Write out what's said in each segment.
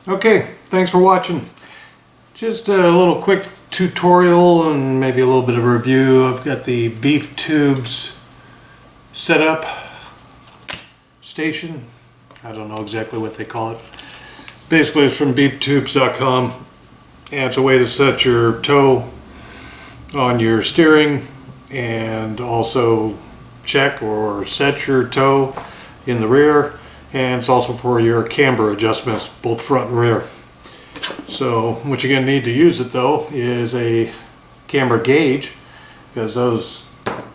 Okay, thanks for watching. Just a little quick tutorial and maybe a little bit of a review. I've got the Beeftubes setup station. I don't know exactly what they call it. Basically it's from Beeftubes.com, and it's a way to set your toe on your steering and also check or set your toe in the rear, and it's also for your camber adjustments, both front and rear. So what you're going to need to use it though is a camber gauge, because those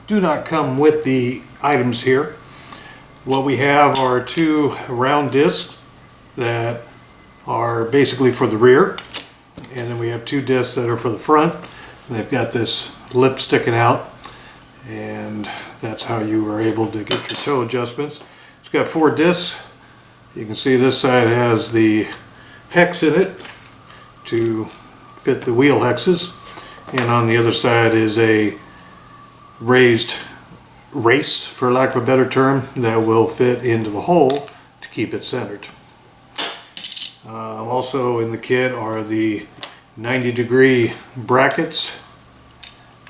do not come with the items here. What we have are two round discs that are basically for the rear, and then we have two discs that are for the front, and they've got this lip sticking out, and that's how you are able to get your toe adjustments. It's got 4 discs. You can see this side has the hex in it to fit the wheel hexes, and on the other side is a raised race, for lack of a better term, that will fit into the hole to keep it centered. Also in the kit are the 90-degree brackets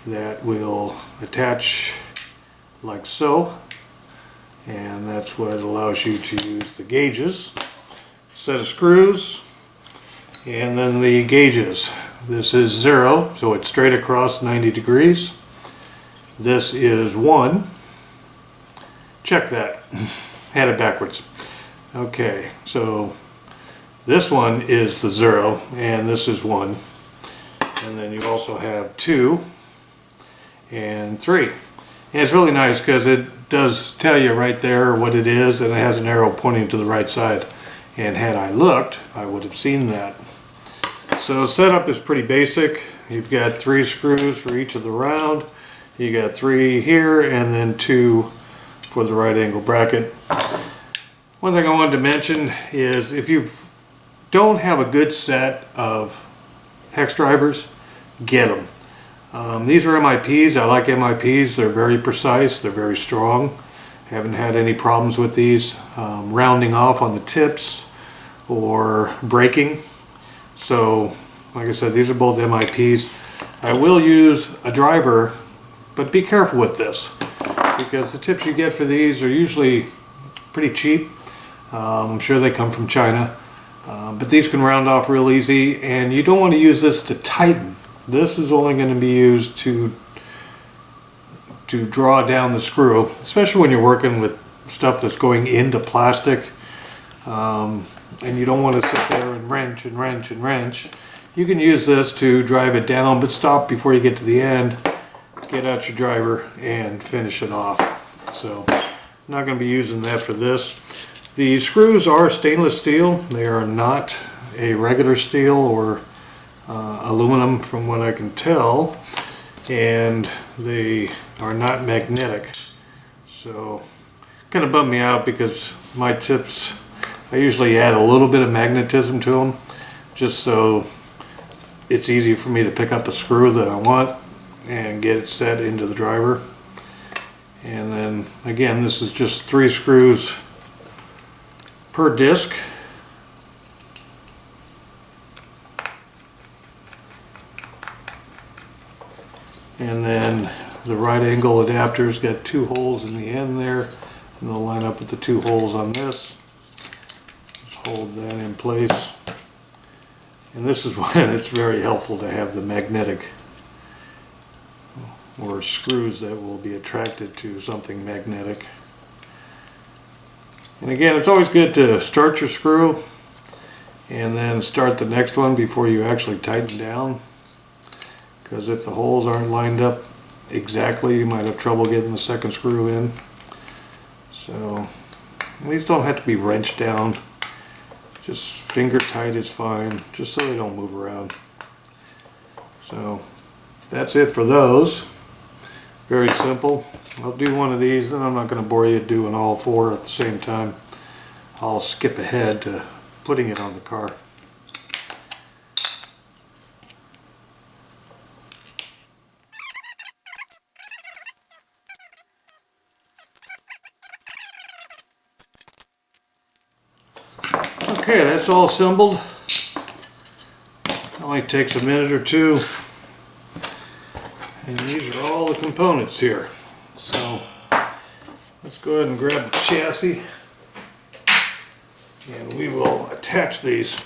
that will attach like so, and that's what allows you to use the gauges. Set of screws, and then the gauges. This is 0, so it's straight across 90 degrees. This is 1. Check that. Had it backwards. Okay, so this one is the 0, and this is 1. And then you also have 2 and 3. And it's really nice because it does tell you right there what it is, and it has an arrow pointing to the right side. And had I looked, I would have seen that. So setup is pretty basic. You've got 3 screws for each of the round. You got 3 here and then 2 for the right angle bracket. One thing I wanted to mention is if you don't have a good set of hex drivers, get them. These are MIPs. I like MIPs. They're very precise. They're very strong. Haven't had any problems with these rounding off on the tips or breaking. So like I said, these are both MIPs. I will use a driver, but be careful with this, because the tips you get for these are usually pretty cheap. I'm sure they come from China, but these can round off real easy, and you don't want to use this to tighten. This is only going to be used to draw down the screw, especially when you're working with stuff that's going into plastic, and you don't want to sit there and wrench and wrench and wrench. You can use this to drive it down, but stop before you get to the end, get out your driver and finish it off. So I'm not going to be using that for this. The screws are stainless steel. They are not a regular steel or aluminum from what I can tell, and they are not magnetic. So kind of bummed me out, because my tips, I usually add a little bit of magnetism to them just so it's easy for me to pick up a screw that I want and get it set into the driver. And then again, this is just 3 screws per disc. And then the right angle adapter's got 2 holes in the end there, and they'll line up with the 2 holes on this. Just hold that in place. And this is when it's very helpful to have the magnetic, or screws that will be attracted to something magnetic. And again, it's always good to start your screw and then start the next one before you actually tighten down, because if the holes aren't lined up exactly, you might have trouble getting the second screw in. So these don't have to be wrenched down. Just finger tight is fine, just so they don't move around. So that's it for those. Very simple. I'll do one of these, and I'm not going to bore you doing all 4 at the same time. I'll skip ahead to putting it on the car. Okay, that's all assembled. Only takes a minute or two. And these are all the components here. So let's go ahead and grab the chassis and we will attach these.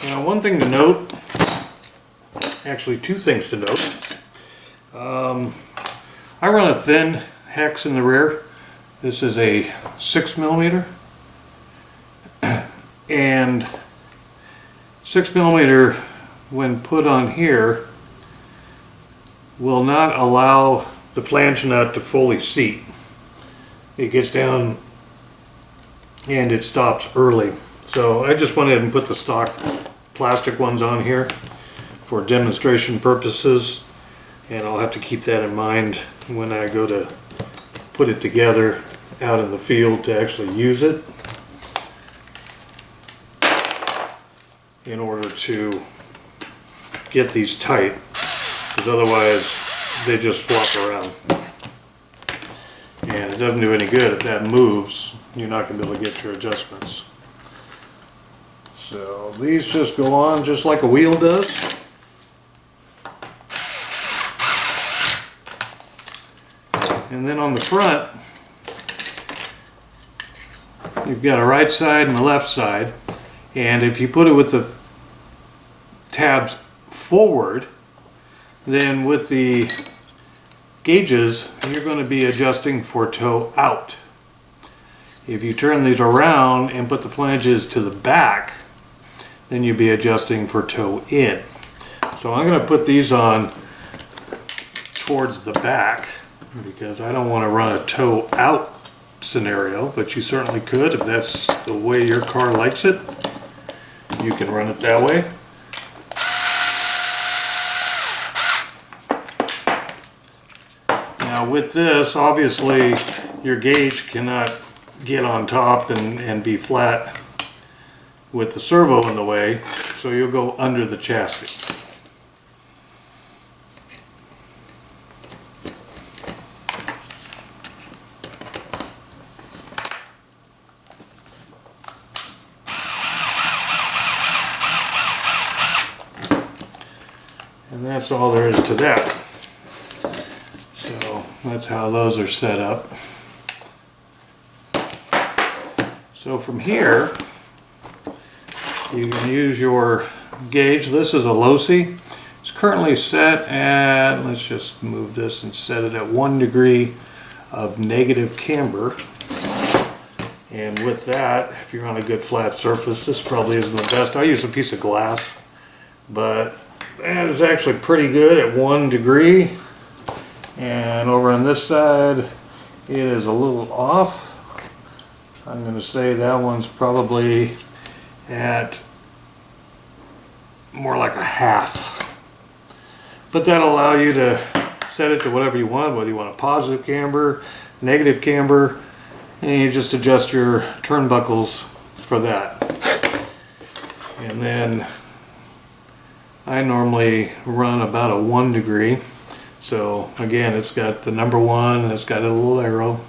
Now, one thing to note, actually two things to note. I run a thin hex in the rear. This is a 6mm, and 6mm when put on here will not allow the flange nut to fully seat. It gets down and it stops early. So I just went ahead and put the stock plastic ones on here for demonstration purposes, and I'll have to keep that in mind when I go to put it together out in the field to actually use it, in order to get these tight, because otherwise they just flop around and it doesn't do any good. If that moves, you're not going to be able to get your adjustments. So these just go on just like a wheel does. And then on the front, you've got a right side and a left side. And if you put it with the tabs forward, then with the gauges, you're going to be adjusting for toe out. If you turn these around and put the flanges to the back, then you'll be adjusting for toe in. So I'm going to put these on towards the back because I don't want to run a toe out scenario, but you certainly could if that's the way your car likes it. You can run it that way. Now with this, obviously your gauge cannot get on top and be flat with the servo in the way, so you'll go under the chassis. And that's all there is to that. So that's how those are set up. So from here, you can use your gauge. This is a loci. It's currently set at, let's just move this and set it at 1 degree of negative camber. And with that, if you're on a good flat surface, this probably isn't the best. I use a piece of glass, but that is actually pretty good at 1 degree. And over on this side, it is a little off. I'm going to say that one's probably at more like a half. But that'll allow you to set it to whatever you want, whether you want a positive camber, negative camber, and you just adjust your turnbuckles for that. And then I normally run about a 1 degree. So again, it's got the number 1 and it's got a little arrow.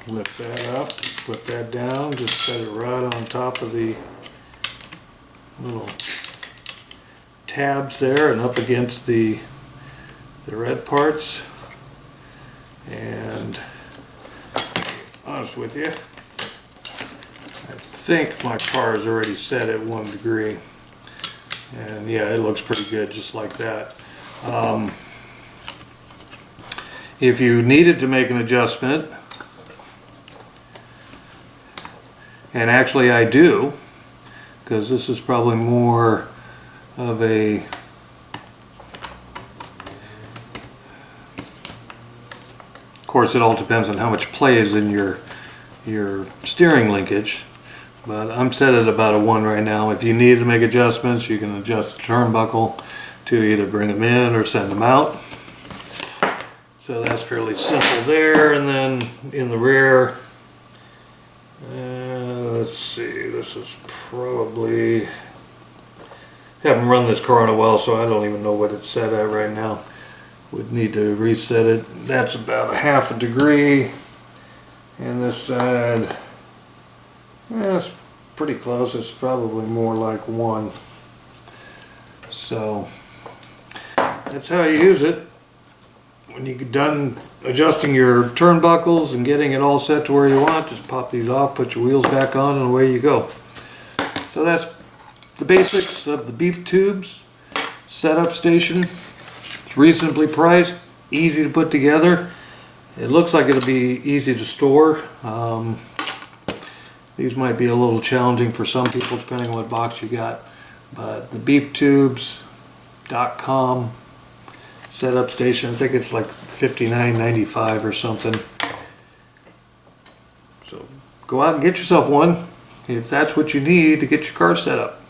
Lift that up, put that down, just set it right on top of the little tabs there and up against the red parts. And honest with you, I think my car is already set at 1 degree. And yeah, it looks pretty good just like that. If you needed to make an adjustment, and actually I do, because this is probably more of a of course it all depends on how much play is in your steering linkage, but I'm set at about a 1 right now. If you need to make adjustments, you can adjust the turnbuckle to either bring them in or send them out. So that's fairly simple there. And then in the rear, let's see, this is probably, haven't run this car in a while, so I don't even know what it's set at right now. Would need to reset it. That's about a half a degree. And this side, yeah, it's pretty close. It's probably more like 1. So that's how you use it. When you're done adjusting your turnbuckles and getting it all set to where you want, just pop these off, put your wheels back on, and away you go. So that's the basics of the Beeftubes setup station. It's reasonably priced, easy to put together. It looks like it'll be easy to store. These might be a little challenging for some people depending on what box you got. But the Beeftubes.com setup station, I think it's like $59.95 or something. So go out and get yourself one if that's what you need to get your car set up.